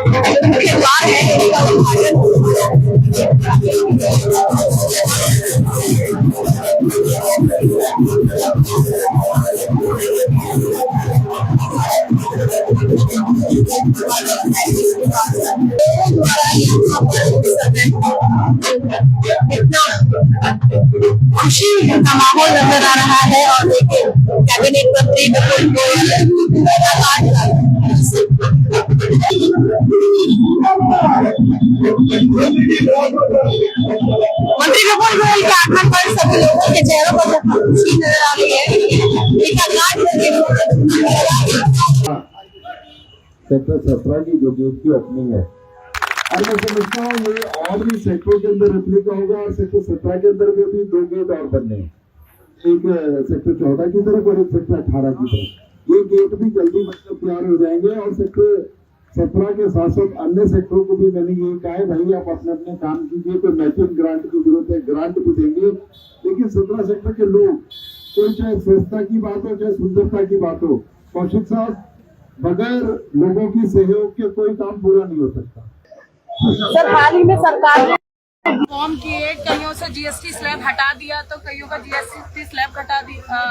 जो मुख्य द्वार है उसका उद्घाटन इतना खुशी का माहौल नजर आ रहा है। और देखिए कैबिनेट मंत्री मंत्री विपुल गोयल के आगमन पर सभी लोगों के चेहरों पर खुशी नजर आ रही है। सेक्टर 17 की जो गेट की ओपनिंग है, और मैं समझता हूँ ये और भी सेक्टरों के अंदर रेप्लिका होगा। और सेक्टर 17 के अंदर भी 2 गेट और बनने हैं, एक सेक्टर 14 की तरफ और एक सेक्टर 18 की तरफ। ये गेट भी जल्दी बनकर तैयार हो जाएंगे। और सेक्टर 17 के साथ साथ अन्य सेक्टरों को भी मैंने ये कहा है, भाई आप अपने अपने काम कीजिए, कोई मैचिंग ग्रांट की जरूरत है ग्रांट भी देंगे। लेकिन 17 सेक्टर के लोग, कोई चाहे स्वच्छता की बात हो चाहे सुंदरता की बात हो, कौशिक साहब, बगैर लोगों की सहयोग के कोई काम पूरा नहीं हो सकता। सर हाल ही में सरकार ने रिफॉर्म किए, कईयों से जीएसटी स्लैब हटा दिया तो कईयों का जीएसटी स्लैब हटा दिया,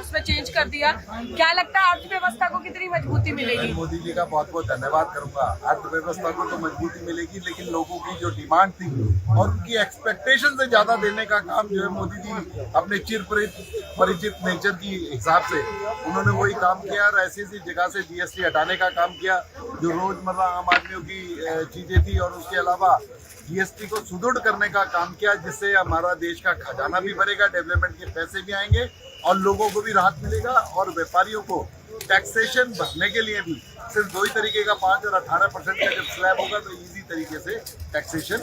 उसमें चेंज कर दिया। क्या लगता है अर्थव्यवस्था को कितनी मजबूती मिलेगी? मोदी जी का बहुत बहुत धन्यवाद करूंगा। अर्थव्यवस्था को तो मजबूती मिलेगी, लेकिन लोगों की जो डिमांड थी और उनकी एक्सपेक्टेशन से ज्यादा देने का काम जो है मोदी जी अपने चिर परिचित नेचर की हिसाब से उन्होंने वही काम किया। और ऐसी ऐसी जगह से जीएसटी हटाने का काम किया जो रोजमर्रा आम आदमियों की चीजें थी, और उसके अलावा जीएसटी को सुदृढ़ करने का काम किया, जिससे हमारा देश का खजाना भी भरेगा, डेवलपमेंट के पैसे भी आएंगे और लोगों को भी राहत मिलेगा। और व्यापारियों को टैक्सेशन भरने के लिए भी सिर्फ 2 ही तरीके का 5 और 18% का जब स्लैब होगा तो इजी तरीके से टैक्सेशन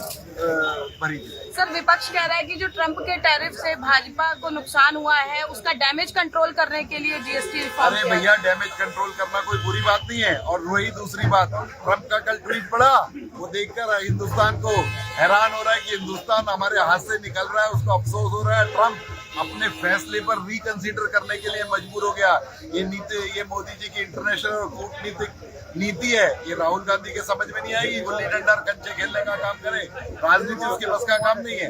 भरी जाएगी। सर विपक्ष कह रहा है कि जो ट्रंप के टैरिफ से भाजपा को नुकसान हुआ है उसका डैमेज कंट्रोल करने के लिए जीएसटी रिफॉर्म। अरे भैया, डैमेज कंट्रोल करना कोई बुरी बात नहीं है। और वही दूसरी बात, ट्रंप का कल ट्वीट पड़ा, वो देखकर हिंदुस्तान को हैरान हो रहा है कि हिंदुस्तान हमारे हाथ से निकल रहा है, उसको अफसोस हो रहा है। ट्रंप अपने फैसले पर रिकंसीडर करने के लिए मजबूर हो गया। ये मोदी जी की इंटरनेशनल और कूटनीतिक नीति है, ये राहुल गांधी के समझ में नहीं आई। गुल्ली डंडा कंचे खेलने का काम करे, राजनीति उसके बस का काम नहीं है।